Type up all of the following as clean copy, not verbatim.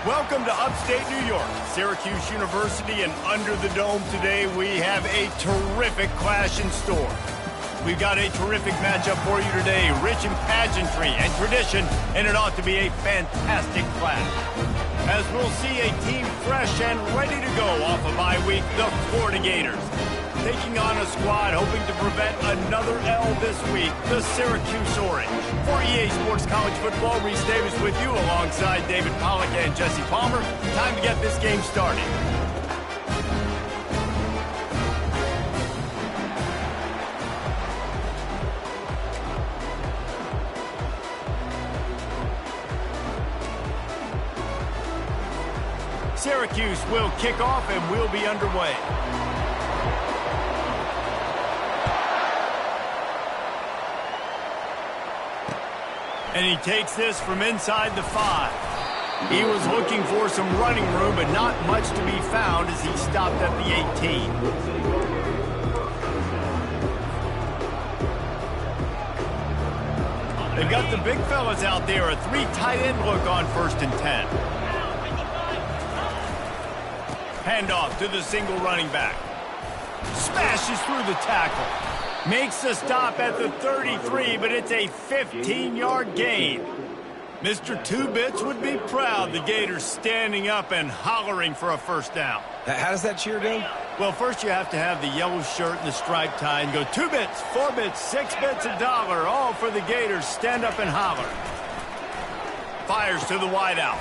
Welcome to upstate New York, Syracuse University, and under the dome today we have a terrific clash in store. We've got a terrific matchup for you today, rich in pageantry and tradition, and it ought to be a fantastic clash. As we'll see a team fresh and ready to go off a bye week, the Florida Gators. Taking on a squad hoping to prevent another L this week, the Syracuse Orange. For EA Sports College Football, Reese Davis with you alongside David Pollack and Jesse Palmer. Time to get this game started. Syracuse will kick off and we'll be underway. And he takes this from inside the 5. He was looking for some running room, but not much to be found as he stopped at the 18. They've got the big fellas out there, a 3 tight end look on 1st and 10. Handoff to the single running back. Smashes through the tackle. Makes the stop at the 33, but it's a 15-yard gain. Mr. Two-Bits would be proud the Gators standing up and hollering for a first down. How does that cheer go? Well, first you have to have the yellow shirt and the striped tie and go 2 bits, 4 bits, 6 bits, $1, all for the Gators. Stand up and holler. Fires to the wideout.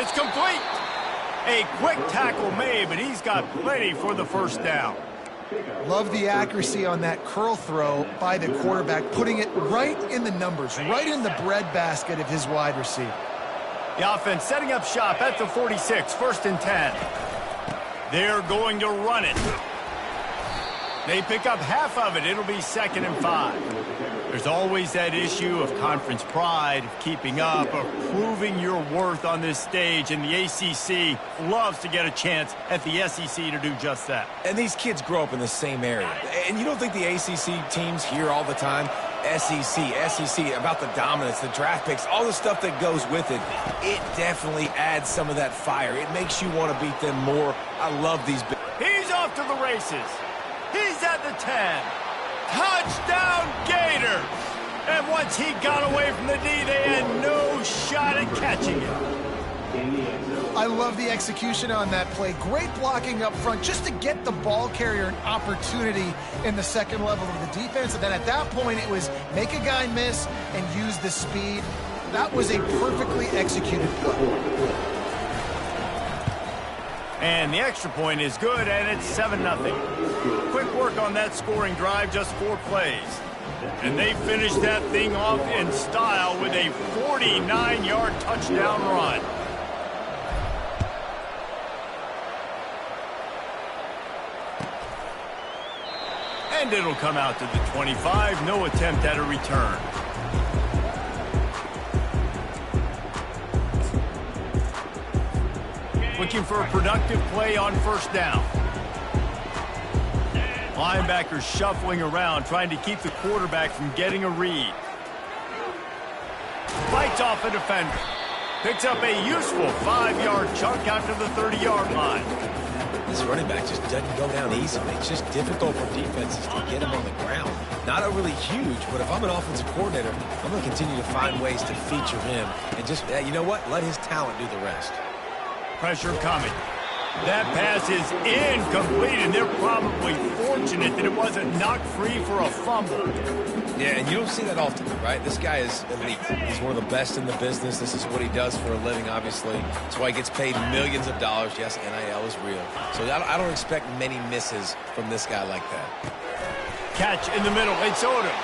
It's complete. A quick tackle made, but he's got plenty for the first down. Love the accuracy on that curl throw by the quarterback, putting it right in the numbers, right in the breadbasket of his wide receiver. The offense setting up shop at the 46, 1st and 10. They're going to run it. They pick up half of it. It'll be 2nd and 5. There's always that issue of conference pride, of keeping up, of proving your worth on this stage, and the ACC loves to get a chance at the SEC to do just that. And these kids grow up in the same area. And you don't think the ACC teams hear all the time, SEC, about the dominance, the draft picks, all the stuff that goes with it. It definitely adds some of that fire. It makes you want to beat them more. I love these. He's off to the races. He's at the 10. Touchdown, Gators! And once he got away from the D, they had no shot at catching him. I love the execution on that play. Great blocking up front just to get the ball carrier an opportunity in the second level of the defense. And then at that point, it was make a guy miss and use the speed. That was a perfectly executed play. And the extra point is good, and it's 7-0. Quick work on that scoring drive, just 4 plays. And they finish that thing off in style with a 49-yard touchdown run. And it'll come out to the 25, no attempt at a return. Looking for a productive play on 1st down. Linebackers shuffling around, trying to keep the quarterback from getting a read. Fights off a defender. Picks up a useful 5-yard chunk out to the 30-yard line. This running back just doesn't go down easily. It's just difficult for defenses to get him on the ground. Not overly huge, but if I'm an offensive coordinator, I'm going to continue to find ways to feature him. And just, you know what? Let his talent do the rest. Pressure coming. That pass is incomplete, and they're probably fortunate that it wasn't knocked free for a fumble. Yeah, and you don't see that often, right? This guy is elite. He's one of the best in the business. This is what he does for a living, obviously. That's why he gets paid millions of dollars. Yes, NIL is real. So I don't expect many misses from this guy like that. Catch in the middle. It's Odom.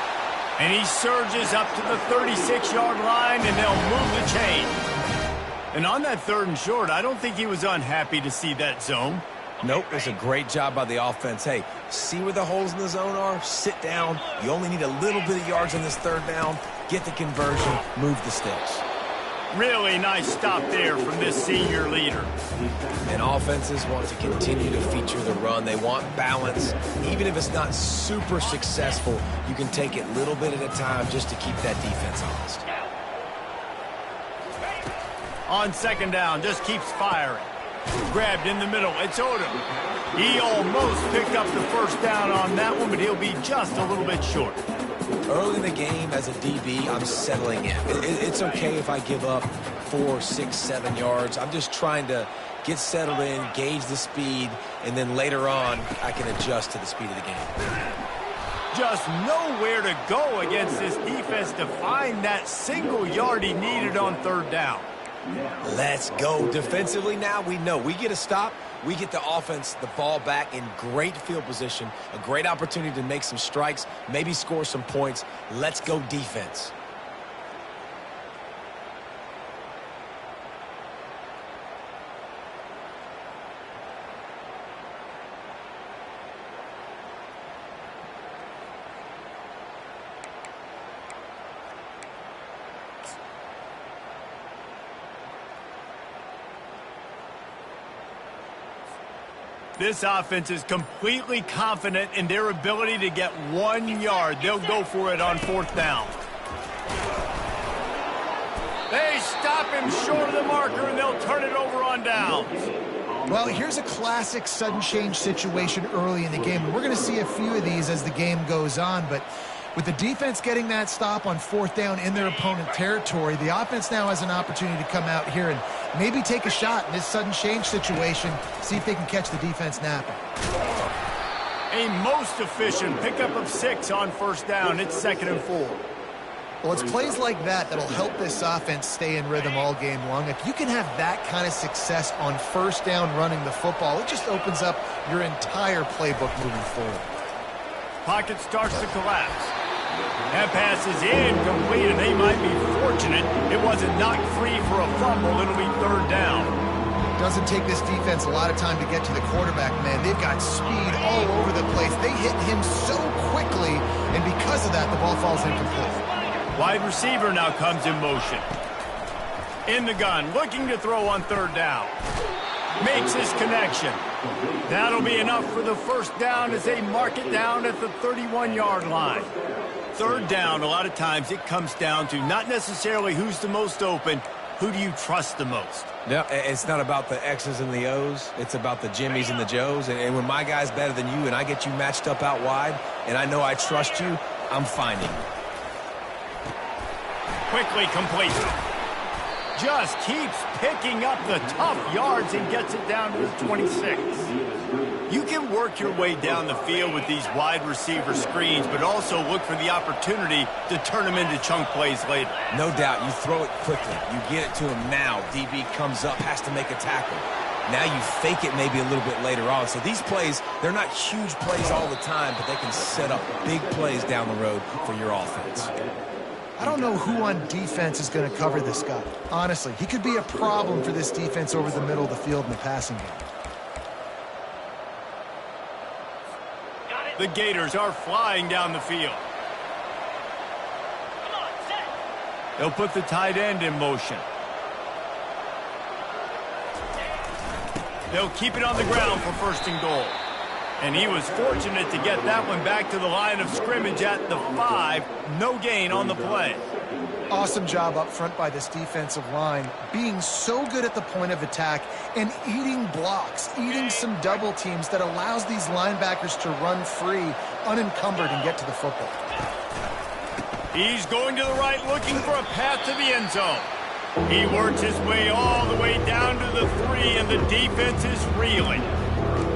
And he surges up to the 36-yard line, and they'll move the chain. And on that 3rd and short, I don't think he was unhappy to see that zone. Nope, it's a great job by the offense. Hey, see where the holes in the zone are? Sit down. You only need a little bit of yards on this 3rd down. Get the conversion. Move the sticks. Really nice stop there from this senior leader. And offenses want to continue to feature the run. They want balance. Even if it's not super successful, you can take it little bit at a time just to keep that defense honest. On second down, just keeps firing. Grabbed in the middle, it's Odom. He almost picked up the first down on that one, but he'll be just a little bit short. Early in the game, as a DB, I'm settling in. It's okay if I give up 4, 6, 7 yards. I'm just trying to get settled in, gauge the speed, and then later on, I can adjust to the speed of the game. Just nowhere to go against this defense to find that single yard he needed on third down. Let's go. Defensively now, we know we get a stop. We get the offense the ball back in great field position, a great opportunity to make some strikes, maybe score some points. Let's go defense. This offense is completely confident in their ability to get 1 yard. They'll go for it on fourth down. They stop him short of the marker, and they'll turn it over on downs. Well, here's a classic sudden change situation early in the game. We're going to see a few of these as the game goes on, but with the defense getting that stop on fourth down in their opponent territory, the offense now has an opportunity to come out here and maybe take a shot in this sudden change situation, see if they can catch the defense napping. A most efficient pickup of 6 on first down. It's 2nd and 4. Well, it's plays like that that'll help this offense stay in rhythm all game long. If you can have that kind of success on first down running the football, it just opens up your entire playbook moving forward. Pocket starts to collapse. That pass is incomplete, and they might be fortunate it wasn't knocked free for a fumble. It'll be third down. Doesn't take this defense a lot of time to get to the quarterback, man. They've got speed all over the place. They hit him so quickly, and because of that, the ball falls incomplete. Wide receiver now comes in motion. In the gun, looking to throw on third down. Makes his connection. That'll be enough for the first down as they mark it down at the 31-yard line. Third down, a lot of times it comes down to not necessarily who's the most open, who do you trust the most? Yeah, it's not about the X's and the O's. It's about the Jimmys and the Joes. And when my guy's better than you and I get you matched up out wide and I know I trust you, I'm finding you. Quickly complete. Just keeps picking up the tough yards and gets it down to the 26. You can work your way down the field with these wide receiver screens, but also look for the opportunity to turn them into chunk plays later. No doubt. You throw it quickly. You get it to him now. DB comes up, has to make a tackle. Now you fake it maybe a little bit later on. So these plays, they're not huge plays all the time, but they can set up big plays down the road for your offense. I don't know who on defense is going to cover this guy. Honestly, he could be a problem for this defense over the middle of the field in the passing game. The Gators are flying down the field. They'll put the tight end in motion. They'll keep it on the ground for first and goal. And he was fortunate to get that one back to the line of scrimmage at the 5. No gain on the play. Awesome job up front by this defensive line, being so good at the point of attack and eating blocks, eating some double teams that allows these linebackers to run free, unencumbered, and get to the football. He's going to the right, looking for a path to the end zone. He works his way all the way down to the 3, and the defense is reeling.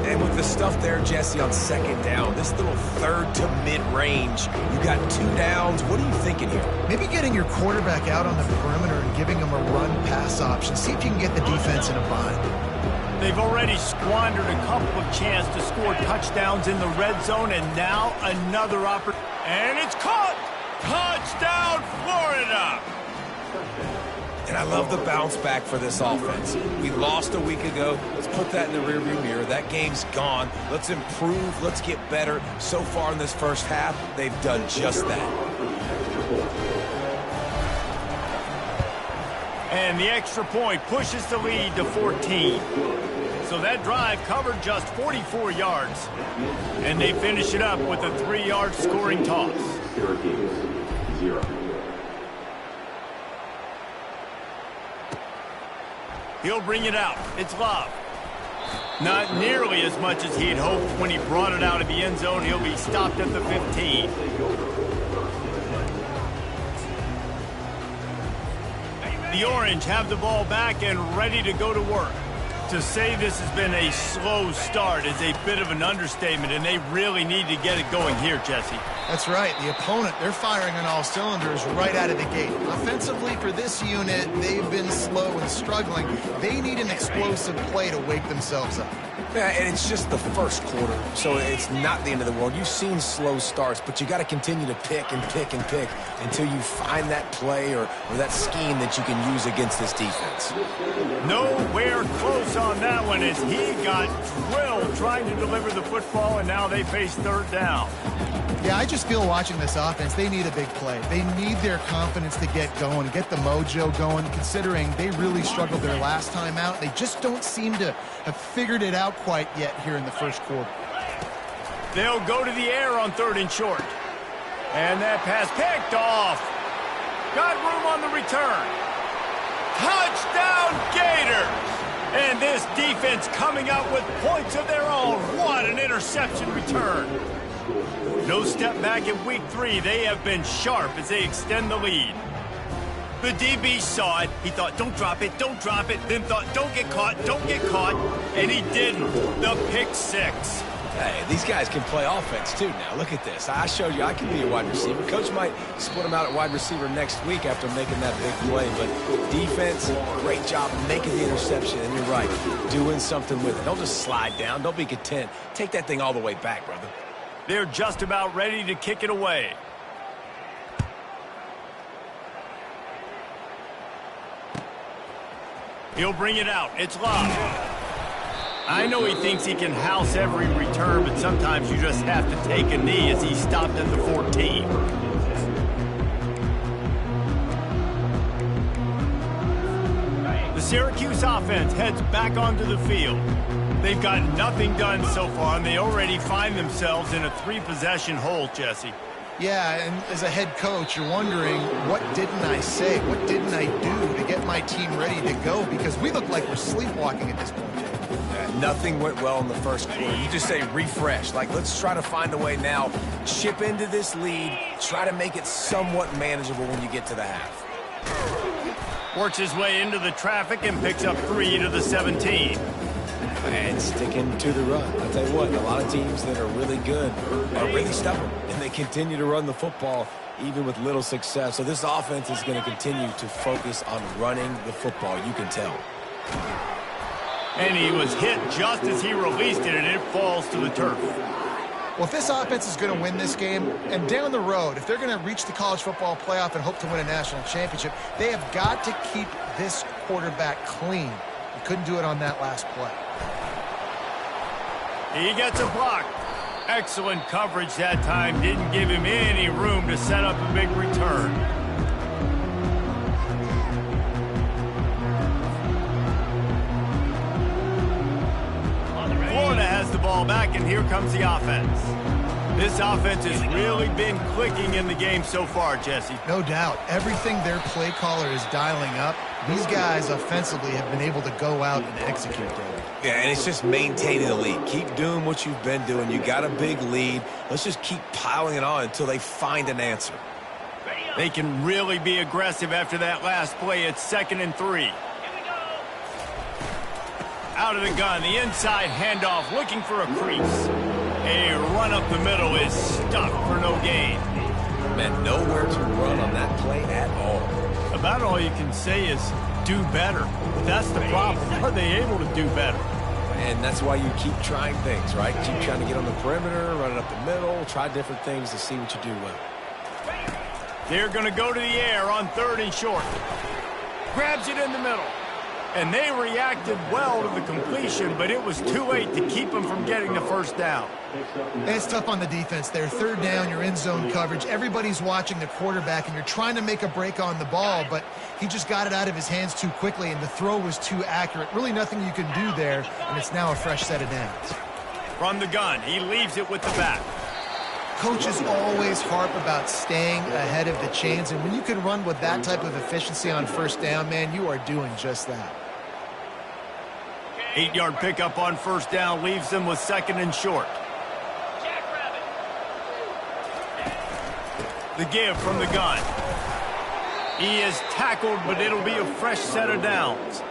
And with the stuff there, Jesse, on second down, this little third to mid-range, you got 2 downs. What are you thinking here? Maybe getting your quarterback out on the perimeter and giving him a run-pass option. See if you can get the defense in a bind. They've already squandered a couple of chances to score touchdowns in the red zone, and now another opportunity. And it's caught! Touchdown, Florida! And I love the bounce back for this offense. We lost a week ago. Let's put that in the rearview mirror. That game's gone. Let's improve. Let's get better. So far in this first half, they've done just that. And the extra point pushes the lead to 14. So that drive covered just 44 yards. And they finish it up with a 3-yard scoring toss. Syracuse, 0. He'll bring it out. It's Love. Not nearly as much as he'd hoped when he brought it out of the end zone. He'll be stopped at the 15. The Orange have the ball back and ready to go to work. To say this has been a slow start is a bit of an understatement, and they really need to get it going here, Jesse. That's right. The opponent, they're firing on all cylinders right out of the gate. Offensively, for this unit, they've been slow and struggling. They need an explosive play to wake themselves up. Yeah, and it's just the first quarter, so it's not the end of the world. You've seen slow starts, but you got to continue to pick and pick and pick until you find that play or that scheme that you can use against this defense. Nowhere close on that one as he got drilled trying to deliver the football, and now they face third down. Yeah, I just feel watching this offense, they need a big play. They need their confidence to get going, get the mojo going, considering they really struggled their last time out. They just don't seem to have figured it out quite yet here in the first quarter. They'll go to the air on 3rd and short. And that pass picked off. Got room on the return. Touchdown Gators! And this defense coming up with points of their own. What an interception return. No step back in week 3. They have been sharp as they extend the lead. The DB saw it. He thought, don't drop it, don't drop it. Then thought, don't get caught, don't get caught. And he didn't. The pick 6. Hey, these guys can play offense, too, now. Look at this. I showed you I can be a wide receiver. Coach might split him out at wide receiver next week after making that big play. But defense, great job making the interception. And you're right, doing something with it. Don't just slide down. Don't be content. Take that thing all the way back, brother. They're just about ready to kick it away. He'll bring it out. It's Love. I know he thinks he can house every return, but sometimes you just have to take a knee as he stopped at the 14. The Syracuse offense heads back onto the field. They've got nothing done so far, and they already find themselves in a 3-possession hole, Jesse. Yeah, and as a head coach, you're wondering, what didn't I say? What didn't I do to get my team ready to go? Because we look like we're sleepwalking at this point. Nothing went well in the first quarter. You just say refresh. Like, let's try to find a way now. Chip into this lead. Try to make it somewhat manageable when you get to the half. Works his way into the traffic and picks up 3 to the 17. And sticking to the run. I'll tell you what, a lot of teams that are really good are really stubborn, and they continue to run the football even with little success. So this offense is going to continue to focus on running the football. You can tell. And he was hit just as he released it, and it falls to the turf. Well, if this offense is going to win this game, and down the road, if they're going to reach the college football playoff and hope to win a national championship, they have got to keep this quarterback clean. He couldn't do it on that last play. He gets a block. Excellent coverage that time. Didn't give him any room to set up a big return. Florida has the ball back, and here comes the offense. This offense has really been clicking in the game so far, Jesse. No doubt. Everything their play caller is dialing up, these guys offensively have been able to go out and execute, David. Yeah, and it's just maintaining the lead. Keep doing what you've been doing. You got a big lead. Let's just keep piling it on until they find an answer. They can really be aggressive after that last play. It's 2nd and 3. Out of the gun, the inside handoff, looking for a crease. A run up the middle is stuck for no gain. Man, nowhere to run on that play at all. About all you can say is do better. But that's the problem. Are they able to do better? And that's why you keep trying things, right? Keep trying to get on the perimeter, run it up the middle, try different things to see what you do well. They're going to go to the air on 3rd and short. Grabs it in the middle. And they reacted well to the completion, but it was too late to keep them from getting the first down. And it's tough on the defense there. 3rd down, you're in zone coverage. Everybody's watching the quarterback, and you're trying to make a break on the ball, but he just got it out of his hands too quickly, and the throw was too accurate. Really nothing you can do there, and it's now a fresh set of downs. From the gun, he leaves it with the back. Coaches always harp about staying ahead of the chains, and when you can run with that type of efficiency on 1st down, man, you are doing just that. 8-yard pickup on first down leaves them with 2nd and short. The give from the gun. He is tackled, but it'll be a fresh set of downs.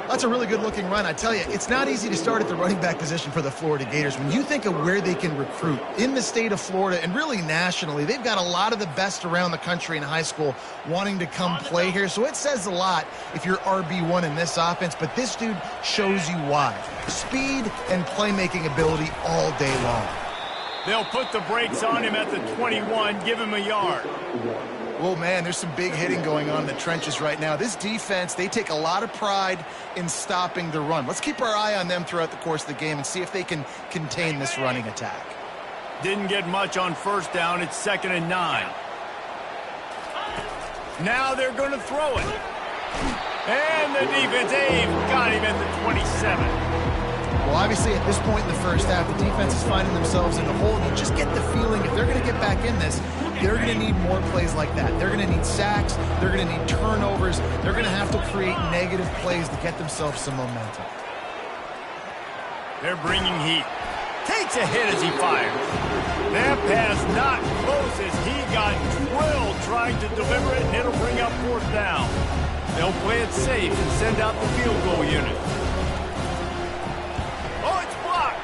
That's a really good-looking run. I tell you, it's not easy to start at the running back position for the Florida Gators. When you think of where they can recruit in the state of Florida and really nationally, they've got a lot of the best around the country in high school wanting to come play here. So it says a lot if you're RB1 in this offense, but this dude shows you why. Speed and playmaking ability all day long. They'll put the brakes on him at the 21, give him a yard. Oh, man, there's some big hitting going on in the trenches right now. This defense, they take a lot of pride in stopping the run. Let's keep our eye on them throughout the course of the game and see if they can contain this running attack. Didn't get much on first down. It's 2nd and 9. Now they're going to throw it. And the defense, got him at the 27. Well, obviously, at this point in the first half, the defense is finding themselves in a hole. And you just get the feeling if they're going to get back in this, they're going to need more plays like that. They're going to need sacks. They're going to need turnovers. They're going to have to create negative plays to get themselves some momentum. They're bringing heat. Takes a hit as he fires. That pass not close as he got drilled trying to deliver it, and it'll bring up 4th down. They'll play it safe and send out the field goal unit. Oh, it's blocked.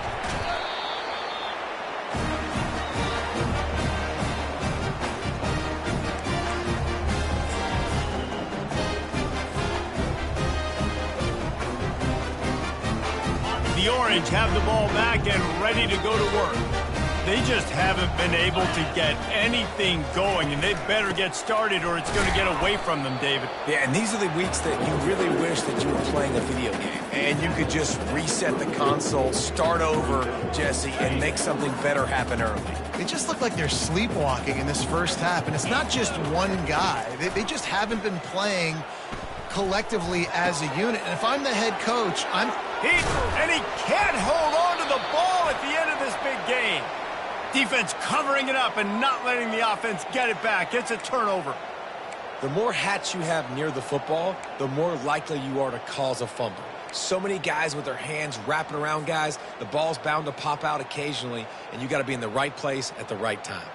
The Orange have the ball back and ready to go to work. They just haven't been able to get anything going, and they better get started or it's going to get away from them, David. Yeah, and these are the weeks that you really wish that you were playing a video game and you could just reset the console, start over, Jesse, and make something better happen early. They just look like they're sleepwalking in this first half, and it's not just one guy. They just haven't been playing collectively as a unit. And if I'm the head coach, he can't hold on to the ball at the end of this big game. Defense covering it up and not letting the offense get it back. It's a turnover. The more hats you have near the football, the more likely you are to cause a fumble. So many guys with their hands wrapping around guys, the ball's bound to pop out occasionally, and you got to be in the right place at the right time.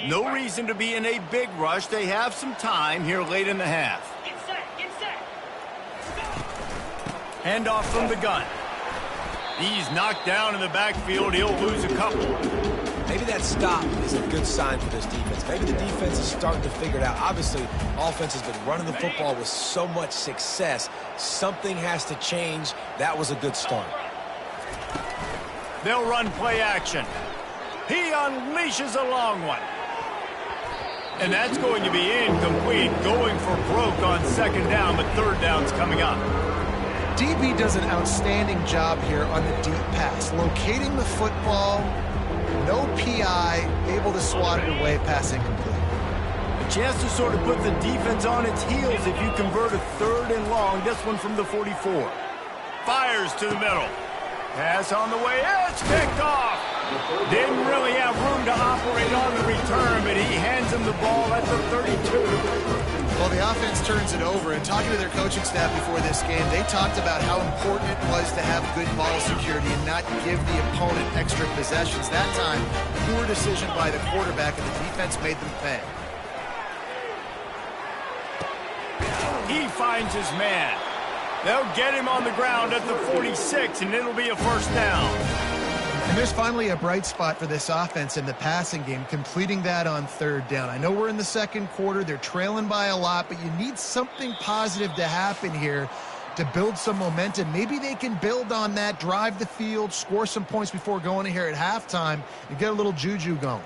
No reason to be in a big rush. They have some time here late in the half. Handoff from the gun. He's knocked down in the backfield. He'll lose a couple. Maybe that stop is a good sign for this defense. Maybe the defense is starting to figure it out. Obviously, offense has been running the football with so much success. Something has to change. That was a good start. They'll run play action. He unleashes a long one. And that's going to be incomplete. Going for broke on 2nd down, but 3rd down's coming up. DB does an outstanding job here on the deep pass. Locating the football, no PI, able to swat it away, pass incomplete. A chance to sort of put the defense on its heels if you convert a 3rd and long. This one from the 44. Fires to the middle. Pass on the way. It's picked off. Didn't really have room to operate on the return, but he hands him the ball at the 32. Well, the offense turns it over, and talking to their coaching staff before this game, they talked about how important it was to have good ball security and not give the opponent extra possessions. That time, poor decision by the quarterback, and the defense made them pay. He finds his man. They'll get him on the ground at the 46, and it'll be a 1st down. And there's finally a bright spot for this offense in the passing game, completing that on 3rd down. I know we're in the 2nd quarter. They're trailing by a lot, but you need something positive to happen here to build some momentum. Maybe they can build on that, drive the field, score some points before going in here at halftime, and get a little juju going.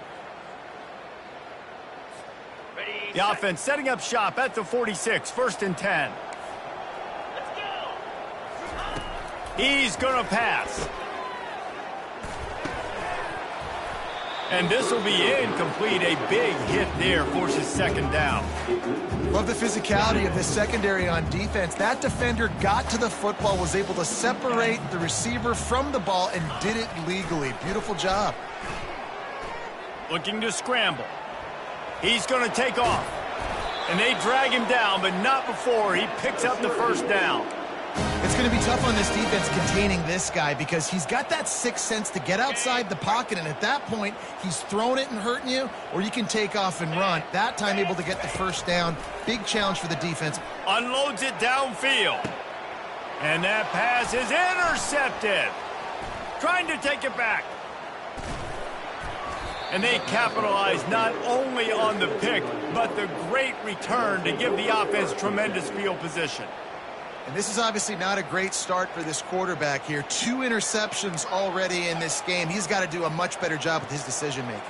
The offense setting up shop at the 46, 1st and 10. He's going to pass. And this will be incomplete. A big hit there forces 2nd down. Love the physicality of this secondary on defense. That defender got to the football, was able to separate the receiver from the ball, and did it legally. Beautiful job. Looking to scramble. He's going to take off. And they drag him down, but not before he picks up the first down. It's going to be tough on this defense containing this guy because he's got that sixth sense to get outside the pocket, and at that point, he's throwing it and hurting you, or you can take off and run. That time able to get the first down. Big challenge for the defense. Unloads it downfield. And that pass is intercepted. Trying to take it back. And they capitalize not only on the pick, but the great return to give the offense tremendous field position. And this is obviously not a great start for this quarterback here. 2 interceptions already in this game. He's got to do a much better job with his decision-making.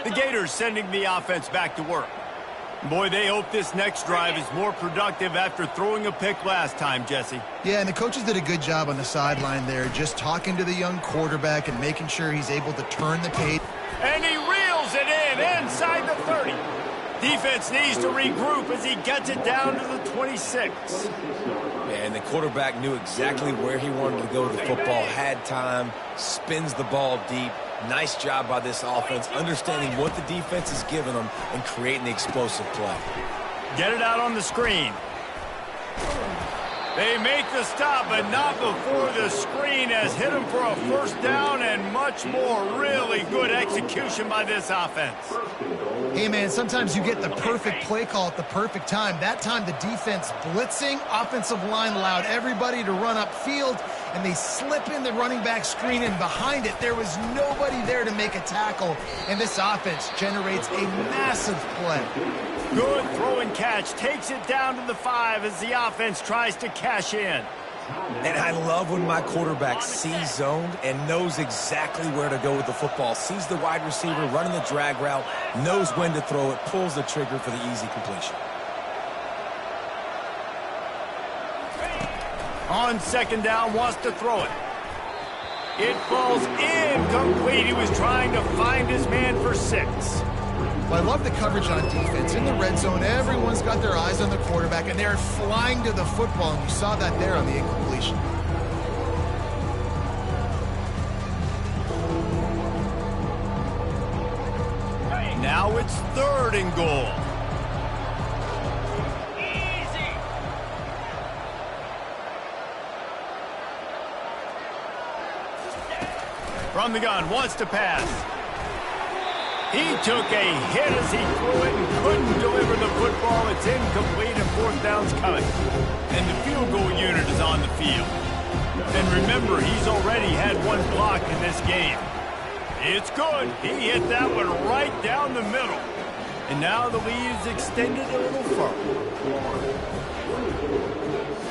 The Gators sending the offense back to work. Boy, they hope this next drive is more productive after throwing a pick last time, Jesse. Yeah, and the coaches did a good job on the sideline there, just talking to the young quarterback and making sure he's able to turn the page. And he reels it in inside the 30. Defense needs to regroup as he gets it down to the 26. Yeah, and the quarterback knew exactly where he wanted to go with the football, had time, spins the ball deep. Nice job by this offense, understanding what the defense is giving them and creating the explosive play. Get it out on the screen. They make the stop, but not before the screen has hit him for a first down and much more. Really good execution by this offense. Hey, man, sometimes you get the perfect play call at the perfect time. That time the defense blitzing, offensive line allowed everybody to run upfield, and they slip in the running back screen, and behind it there was nobody there to make a tackle, and this offense generates a massive play. Good throw and catch. Takes it down to the 5 as the offense tries to cash in. And I love when my quarterback sees zoned and knows exactly where to go with the football. Sees the wide receiver running the drag route, knows when to throw it, pulls the trigger for the easy completion. On second down, wants to throw it. It falls incomplete. He was trying to find his man for 6. Well, I love the coverage on defense. In the red zone, everyone's got their eyes on the quarterback, and they're flying to the football, and you saw that there on the incompletion. Now it's 3rd and goal. From the gun, wants to pass. He took a hit as he threw it and couldn't deliver the football. It's incomplete and 4th down's coming. And the field goal unit is on the field. And remember, he's already had 1 block in this game. It's good. He hit that one right down the middle. And now the lead is extended a little further.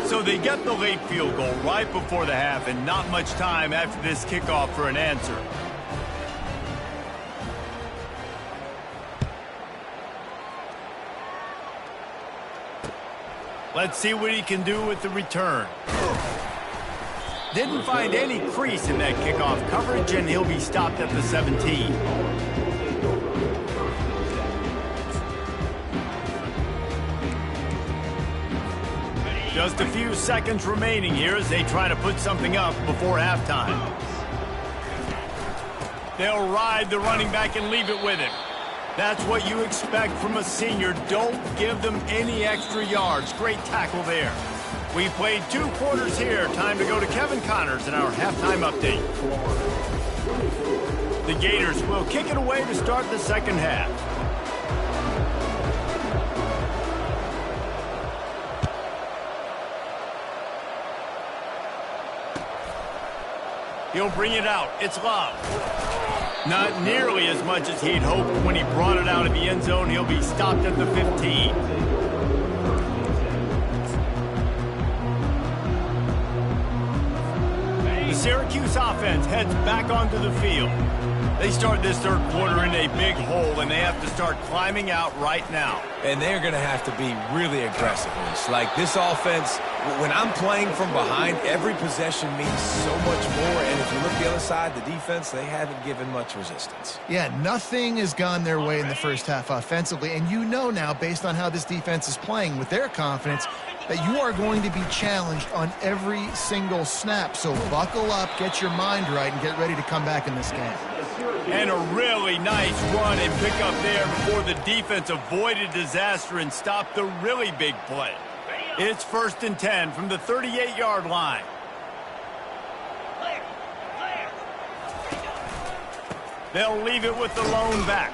So they get the late field goal right before the half, and not much time after this kickoff for an answer. Let's see what he can do with the return. Didn't find any crease in that kickoff coverage, and he'll be stopped at the 17. Just a few seconds remaining here as they try to put something up before halftime. They'll ride the running back and leave it with him. That's what you expect from a senior. Don't give them any extra yards. Great tackle there. We played 2 quarters here. Time to go to Kevin Connors in our halftime update. The Gators will kick it away to start the second half. He'll bring it out. It's Love. Not nearly as much as he'd hoped when he brought it out of the end zone. He'll be stopped at the 15. The Syracuse offense heads back onto the field. They start this 3rd quarter in a big hole, and they have to start climbing out right now. And they're going to have to be really aggressive. Like this offense, when I'm playing from behind, every possession means so much more. And if you look the other side, the defense, they haven't given much resistance. Yeah, nothing has gone their way in the first half offensively. And you know now, based on how this defense is playing with their confidence, that you are going to be challenged on every single snap. So buckle up, get your mind right, and get ready to come back in this game. And a really nice run and pick up there before the defense avoided disaster and stopped the really big play. It's 1st and 10 from the 38-yard line. They'll leave it with the lone back.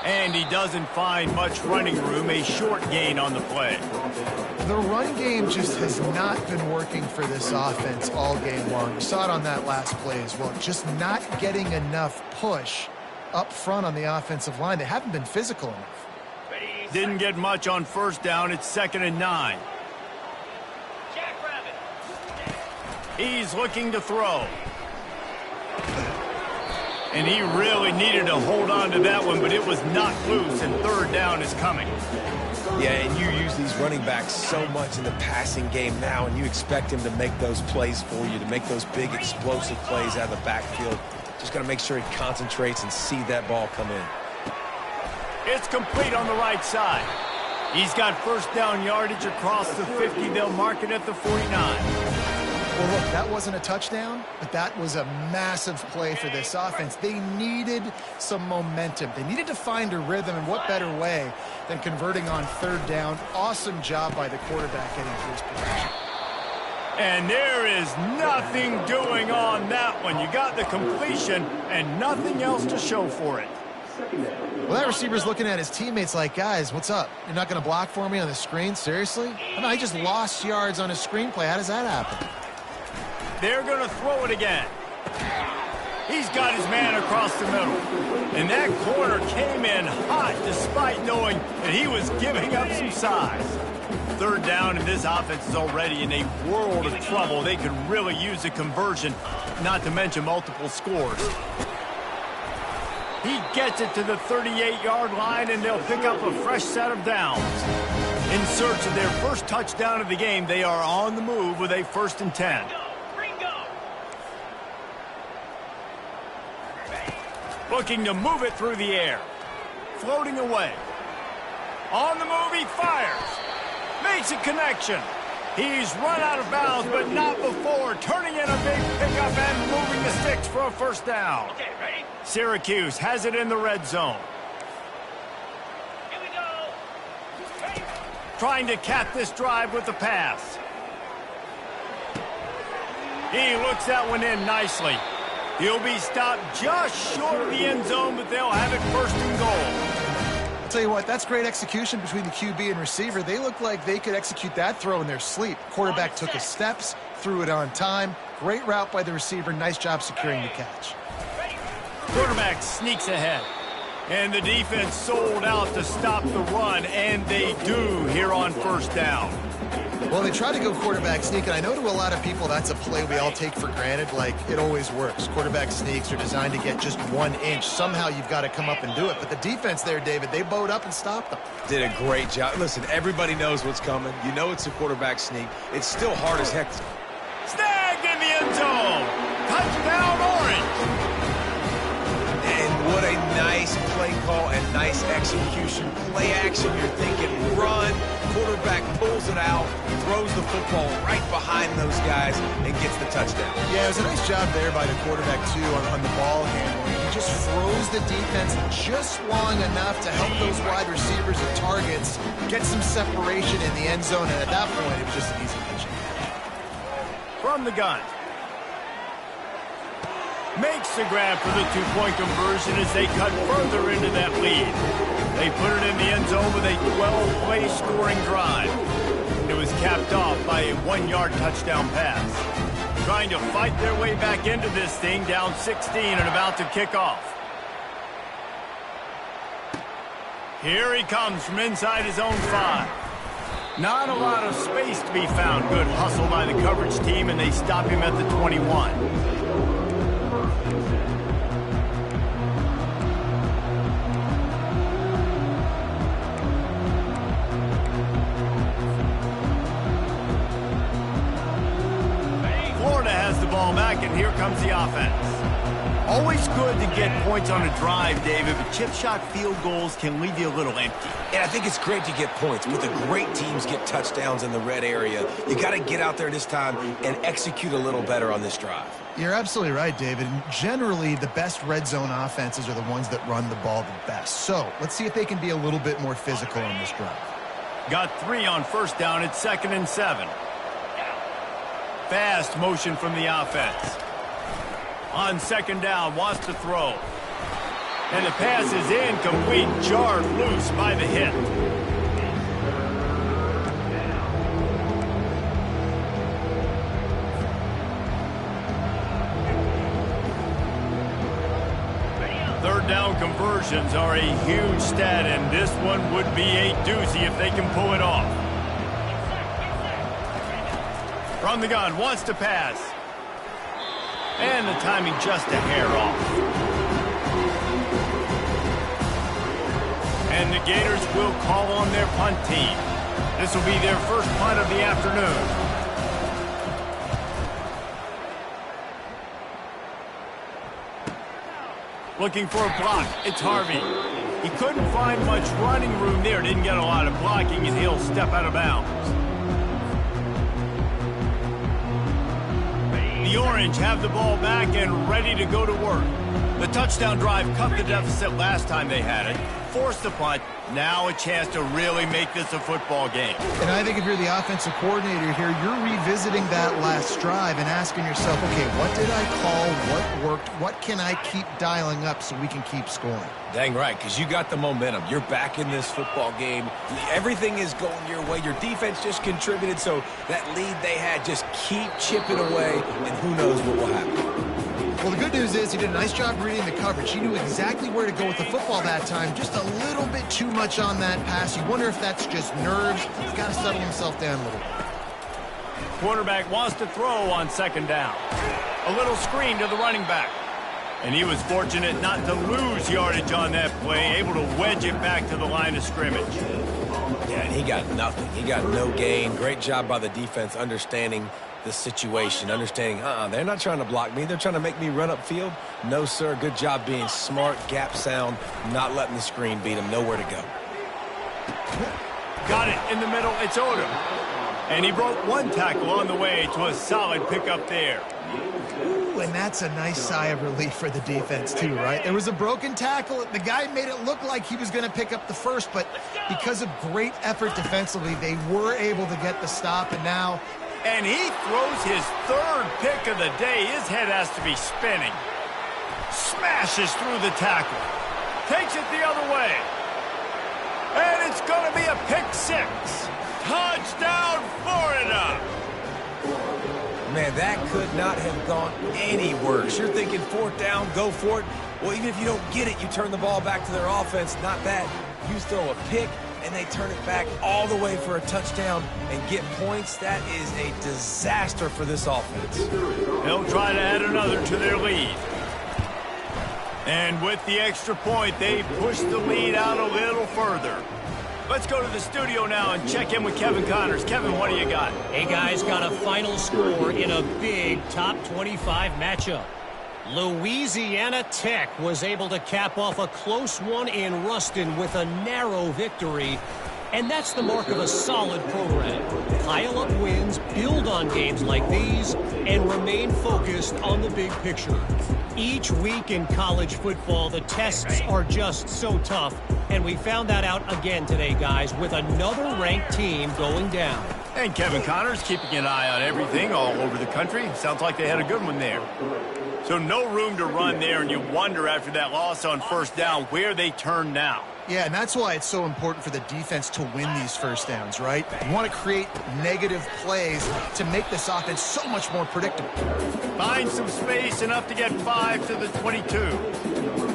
And he doesn't find much running room, a short gain on the play. The run game just has not been working for this offense all game long. You saw it on that last play as well. Just not getting enough push up front on the offensive line. They haven't been physical enough. Didn't get much on 1st down. It's 2nd and 9. He's looking to throw. And he really needed to hold on to that one, but it was knocked loose, and 3rd down is coming. Yeah, and you use these running backs so much in the passing game now, and you expect him to make those plays for you, to make those big explosive plays out of the backfield. Just got to make sure he concentrates and see that ball come in. It's complete on the right side. He's got 1st down yardage across the 50. They'll mark it at the 49. Well, look, that wasn't a touchdown, but that was a massive play for this offense. They needed some momentum. They needed to find a rhythm, and what better way than converting on 3rd down. Awesome job by the quarterback getting to his position. And there is nothing doing on that one. You got the completion and nothing else to show for it. Well, that receiver's looking at his teammates like, guys, what's up? You're not going to block for me on the screen? Seriously? I mean, I just lost yards on a screenplay. How does that happen? They're going to throw it again. He's got his man across the middle. And that corner came in hot despite knowing that he was giving up some size. 3rd down, and this offense is already in a world of trouble. They could really use a conversion, not to mention multiple scores. He gets it to the 38-yard line, and they'll pick up a fresh set of downs. In search of their first touchdown of the game, they are on the move with a 1st and 10. Looking to move it through the air. Floating away. On the move, he fires. Makes a connection. He's run out of bounds, but not before. Turning in a big pickup and moving the sticks for a 1st down. Okay, ready? Syracuse has it in the red zone. Here we go. Ready? Trying to cap this drive with the pass. He looks that one in nicely. He'll be stopped just short of the end zone, but they'll have it 1st and goal. I'll tell you what, that's great execution between the QB and receiver. They look like they could execute that throw in their sleep. Quarterback took his steps, threw it on time. Great route by the receiver. Nice job securing the catch. Quarterback sneaks ahead. And the defense sold out to stop the run, and they do here on 1st down. Well, they try to go quarterback sneak, and I know to a lot of people that's a play we all take for granted, like it always works. Quarterback sneaks are designed to get just 1 inch. Somehow you've got to come up and do it. But the defense there, David, they bowed up and stopped them. Did a great job. Listen, everybody knows what's coming. You know it's a quarterback sneak. It's still hard as heck. Snagged in the end zone. Touchdown, Orange. And what a nice play call and nice execution. Play action, you're thinking run. Quarterback pulls it out, throws the football right behind those guys, and gets the touchdown. Yeah, it was a nice job there by the quarterback, too, on the ball handling. He just froze the defense just long enough to help those wide receivers and targets get some separation in the end zone, and at that point, it was just an easy mission. From the gun. Makes the grab for the 2-point conversion as they cut further into that lead. They put it in the end zone with a 12-play scoring drive. It was capped off by a 1-yard touchdown pass. Trying to fight their way back into this thing, down 16 and about to kick off. Here he comes from inside his own 5. Not a lot of space to be found. Good hustle by the coverage team, and they stop him at the 21. Florida has the ball back, and here comes the offense. Always good to get points on a drive, David, but chip shot field goals can leave you a little empty. And I think it's great to get points, but the great teams get touchdowns in the red area. You got to get out there this time and execute a little better on this drive. You're absolutely right, David. And generally, the best red zone offenses are the ones that run the ball the best. So let's see if they can be a little bit more physical on this drive. Got 3 on first down. It's 2nd and 7. Fast motion from the offense. On 2nd down, wants to throw. And the pass is incomplete, jarred loose by the hit. Third down conversions are a huge stat, and this one would be a doozy if they can pull it off. From the gun, wants to pass. And the timing just a hair off. And the Gators will call on their punt team. This will be their first punt of the afternoon. Looking for a block. It's Harvey. He couldn't find much running room there. Didn't get a lot of blocking, and he'll step out of bounds. The Orange have the ball back and ready to go to work. The touchdown drive cut the deficit last time they had it, forced the punt. Now a chance to really make this a football game. And I think if you're the offensive coordinator here, you're revisiting that last drive and asking yourself, okay, what did I call? What worked? What can I keep dialing up so we can keep scoring? Dang right, because you got the momentum. You're back in this football game. Everything is going your way. Your defense just contributed, so that lead they had, just keep chipping away, and who knows what will happen. Well, the good news is he did a nice job reading the coverage. He knew exactly where to go with the football that time. Just a little bit too much on that pass. You wonder if that's just nerves. He's got to settle himself down a little bit. Quarterback wants to throw on 2nd down. A little screen to the running back. And he was fortunate not to lose yardage on that play, able to wedge it back to the line of scrimmage. Yeah, and he got nothing. He got no gain. Great job by the defense understanding the situation, understanding, they're not trying to block me. They're trying to make me run upfield. No, sir. Good job being smart, gap sound, not letting the screen beat him. Nowhere to go. Got it in the middle. It's Odom. And he broke one tackle on the way to a solid pickup there. Ooh, and that's a nice sigh of relief for the defense, too, right? There was a broken tackle. The guy made it look like he was going to pick up the first, but because of great effort defensively, they were able to get the stop, and now... And he throws his 3rd pick of the day. His head has to be spinning. Smashes through the tackle. Takes it the other way. And it's going to be a pick 6. Touchdown, Florida! Man, that could not have gone any worse. You're thinking 4th down, go for it. Well, even if you don't get it, you turn the ball back to their offense. Not that. You throw a pick, and they turn it back all the way for a touchdown and get points. That is a disaster for this offense. They'll try to add another to their lead. And with the extra point, they push the lead out a little further. Let's go to the studio now and check in with Kevin Connors. Kevin, what do you got? Hey, guys, got a final score in a big top 25 matchup. Louisiana Tech was able to cap off a close one in Ruston with a narrow victory. And that's the mark of a solid program. Pile up wins, build on games like these, and remain focused on the big picture. Each week in college football, the tests are just so tough. And we found that out again today, guys, with another ranked team going down. And Kevin Connors keeping an eye on everything all over the country. Sounds like they had a good one there. So no room to run there, and you wonder after that loss on 1st down where they turn now. Yeah, and that's why it's so important for the defense to win these 1st downs, right? You want to create negative plays to make this offense so much more predictable. Find some space, enough to get 5 to the 22.